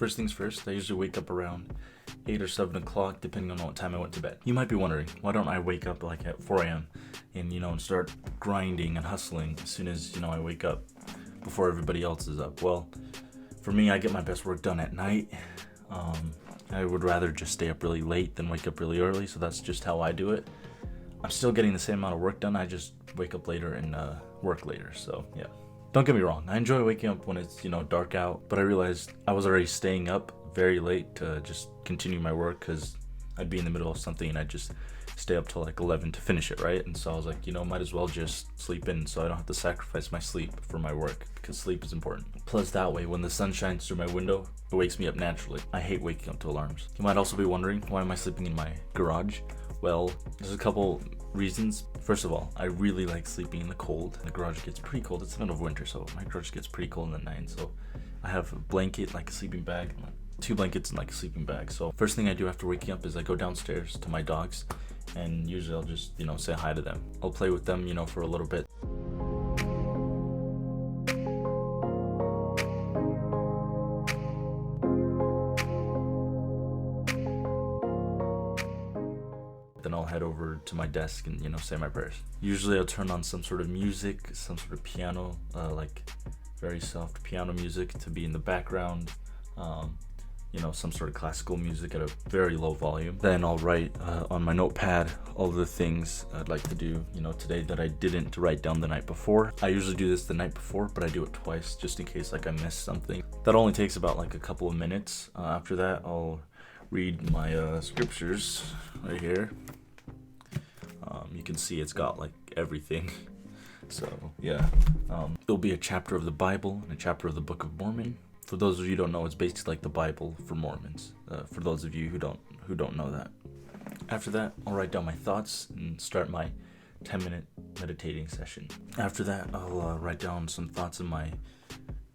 First things first, I usually wake up around 8 or 7 o'clock, depending on what time I went to bed. You might be wondering, why don't I wake up like at 4 a.m. and start grinding and hustling as soon as, I wake up before everybody else is up? Well, for me, I get my best work done at night. I would rather just stay up really late than wake up really early, so that's just how I do it. I'm still getting the same amount of work done, I just wake up later and work later, so yeah. Don't get me wrong, I enjoy waking up when it's, dark out, but I realized I was already staying up very late to just continue my work because I'd be in the middle of something and I'd just stay up till like 11 to finish it, right? And so I was like, might as well just sleep in so I don't have to sacrifice my sleep for my work because sleep is important. Plus that way, when the sun shines through my window, it wakes me up naturally. I hate waking up to alarms. You might also be wondering, why am I sleeping in my garage? Well, there's a couple reasons. First of all, I really like sleeping in the cold. The garage gets pretty cold. It's the middle of winter, so my garage gets pretty cold in the night. So I have a blanket, like a sleeping bag, 2 blankets and like a sleeping bag. So first thing I do after waking up is I go downstairs to my dogs, and usually I'll just, say hi to them. I'll play with them, for a little bit. Then I'll head over to my desk and, say my prayers. Usually I'll turn on some sort of music, some sort of piano, like very soft piano music to be in the background. Some sort of classical music at a very low volume. Then I'll write on my notepad all the things I'd like to do, today that I didn't write down the night before. I usually do this the night before, but I do it twice just in case I missed something. That only takes about like a couple of minutes. After that, I'll read my scriptures right here. You can see it's got like everything. So yeah, it'll be a chapter of the Bible and a chapter of the Book of Mormon. For those of you who don't know, it's basically like the Bible for Mormons. For those of you who don't know that. After that, I'll write down my thoughts and start my 10-minute meditating session. After that, I'll write down some thoughts in my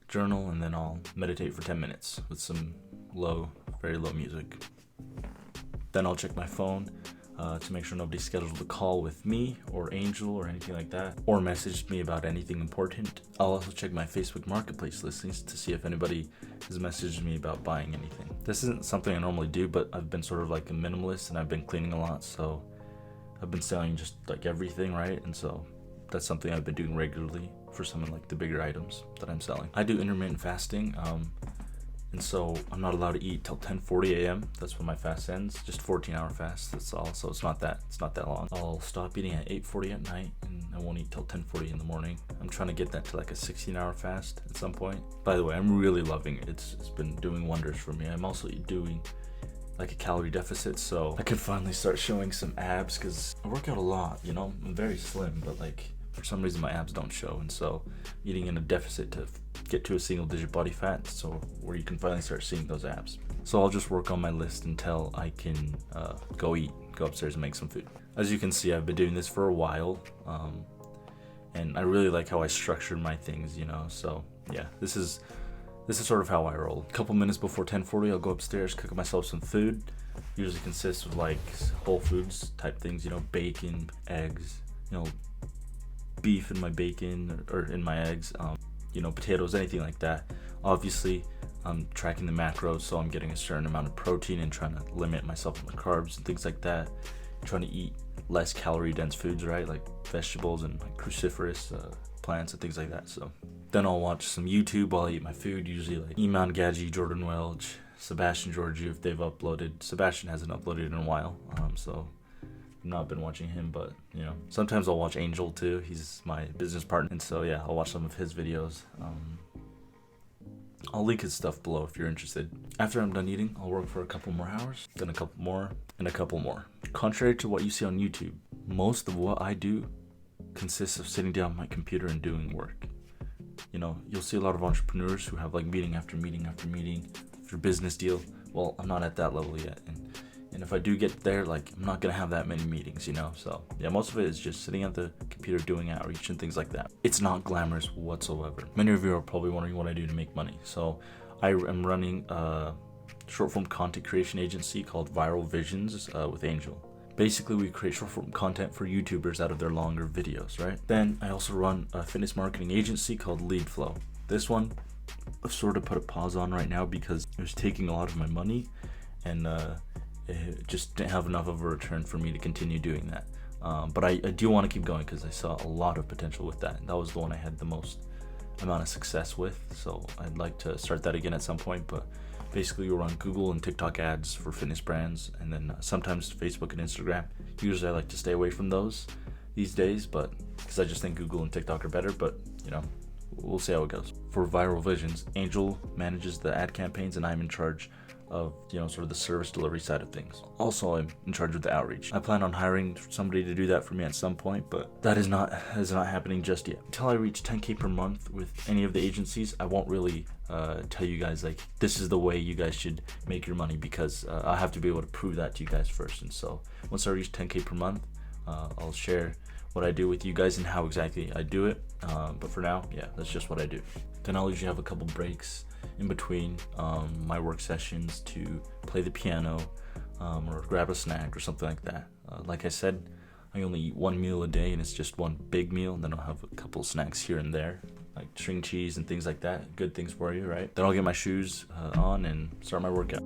journal, and then I'll meditate for 10 minutes with some very low music. Then I'll check my phone to make sure nobody scheduled a call with me or Angel or anything like that, or messaged me about anything important. I'll also check my Facebook Marketplace listings to see if anybody has messaged me about buying anything. This isn't something I normally do, but I've been sort of like a minimalist and I've been cleaning a lot, so I've been selling just like everything, right? And so that's something I've been doing regularly for some of like the bigger items that I'm selling. I do intermittent fasting, and so I'm not allowed to eat till 10:40 a.m. That's when my fast ends. Just 14-hour fast. That's all. So it's not that long. I'll stop eating at 8:40 at night, and I won't eat till 10:40 in the morning. I'm trying to get that to like a 16-hour fast at some point. By the way, I'm really loving it. It's been doing wonders for me. I'm also doing like a calorie deficit, so I could finally start showing some abs because I work out a lot. I'm very slim, but like for some reason my abs don't show, and so eating in a deficit to get to a single-digit body fat, so where you can finally start seeing those abs. So I'll just work on my list until I can go upstairs and make some food. As you can see, I've been doing this for a while, and I really like how I structured my things, so yeah, this is sort of how I roll. A couple minutes before 10:40, I'll go upstairs, cook myself some food. Usually consists of like Whole Foods type things, bacon, eggs, beef in my bacon or in my eggs, potatoes, anything like that. Obviously, I'm tracking the macros, so I'm getting a certain amount of protein and trying to limit myself on the carbs and things like that. Trying to eat less calorie dense foods, right? Like vegetables and like cruciferous plants and things like that. So then I'll watch some YouTube while I eat my food, usually like Iman Gadzhi, Jordan Welch, Sebastian Georgiou if they've uploaded. Sebastian hasn't uploaded in a while, so I've not been watching him, but sometimes I'll watch Angel too. He's my business partner, and so yeah, I'll watch some of his videos. I'll link his stuff below if you're interested. After I'm done eating, I'll work for a couple more hours, then a couple more, and a couple more. Contrary to what you see on YouTube, most of what I do consists of sitting down at my computer and doing work. You'll see a lot of entrepreneurs who have like meeting after meeting after meeting for business deal. Well, I'm not at that level yet, and if I do get there, like I'm not gonna have that many meetings, so yeah, most of it is just sitting at the computer doing outreach and things like that. It's not glamorous whatsoever. Many of you are probably wondering what I do to make money. So I am running a short form content creation agency called Viral Visions with Angel. Basically, we create short form content for YouTubers out of their longer videos, right? Then I also run a fitness marketing agency called Lead Flow. This one I've sort of put a pause on right now because it was taking a lot of my money, and it just didn't have enough of a return for me to continue doing that. But I do want to keep going because I saw a lot of potential with that. That was the one I had the most amount of success with, so I'd like to start that again at some point. But basically, we run Google and TikTok ads for fitness brands, and then sometimes Facebook and Instagram. Usually I like to stay away from those these days, but because I just think Google and TikTok are better, but we'll see how it goes. For Viral Visions, Angel manages the ad campaigns and I'm in charge of sort of the service delivery side of things. Also, I'm in charge of the outreach. I plan on hiring somebody to do that for me at some point, but that is not happening just yet. Until I reach 10K per month with any of the agencies, I won't really tell you guys like this is the way you guys should make your money, because I have to be able to prove that to you guys first. And so once I reach 10K per month, I'll share what I do with you guys and how exactly I do it. But for now, yeah, that's just what I do. Then I'll usually have a couple breaks in between my work sessions to play the piano or grab a snack or something like that. Like I said, I only eat one meal a day, and it's just one big meal, and then I'll have a couple snacks here and there, like string cheese and things like that. Good things for you, right? Then I'll get my shoes on and start my workout.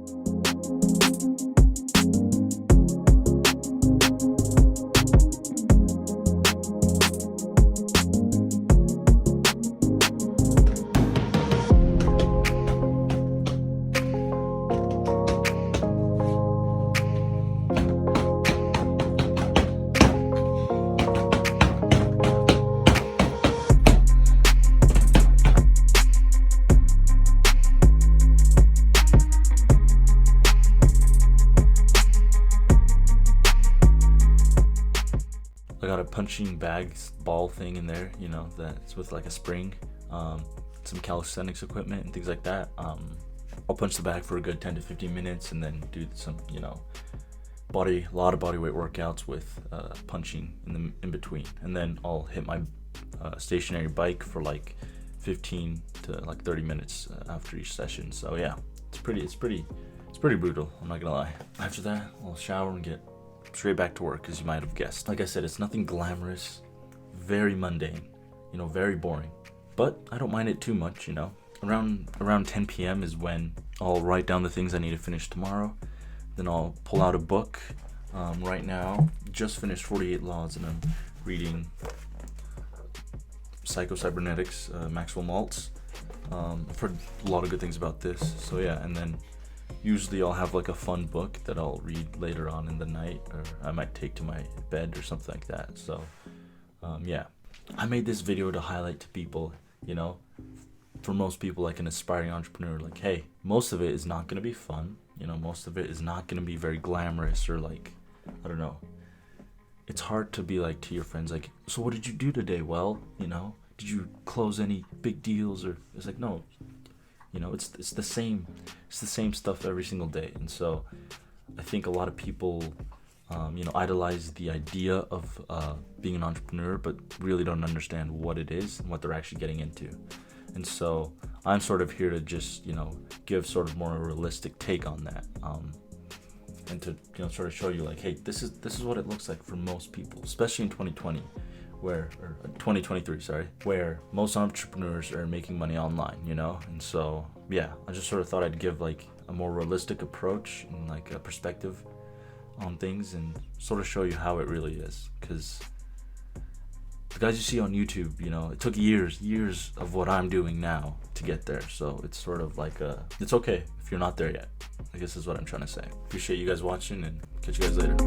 I got a punching bag ball thing in there, that's with like a spring, some calisthenics equipment and things like that. I'll punch the bag for a good 10 to 15 minutes and then do some, a lot of body weight workouts with punching in between. And then I'll hit my stationary bike for like 15 to like 30 minutes after each session. So yeah, it's pretty brutal, I'm not gonna lie. After that, I'll shower and get straight back to work, as you might have guessed. Like I said, it's nothing glamorous, very mundane, very boring, but I don't mind it too much. Around 10 p.m. is when I'll write down the things I need to finish tomorrow. Then I'll pull out a book. Right now, just finished 48 Laws, and I'm reading Psycho-Cybernetics, Maxwell Maltz. I've heard a lot of good things about this, so yeah. And then usually I'll have like a fun book that I'll read later on in the night, or I might take to my bed or something like that. So yeah, I made this video to highlight to people, for most people, like an aspiring entrepreneur, like, hey, most of it is not going to be fun. Most of it is not going to be very glamorous, or like, I don't know. It's hard to be like to your friends, like, so what did you do today? Well, did you close any big deals? Or it's like, no, it's the same stuff every single day. And so I think a lot of people idolize the idea of being an entrepreneur, but really don't understand what it is and what they're actually getting into. And so I'm sort of here to just give sort of more a realistic take on that, and to sort of show you like, hey, this is what it looks like for most people, especially in 2020 or 2023, where most entrepreneurs are making money online, and so yeah, I just sort of thought I'd give like a more realistic approach and like a perspective on things, and sort of show you how it really is, because the guys you see on YouTube, it took years of what I'm doing now to get there. So it's sort of like it's okay if you're not there yet, I guess is what I'm trying to say. Appreciate you guys watching, and catch you guys later.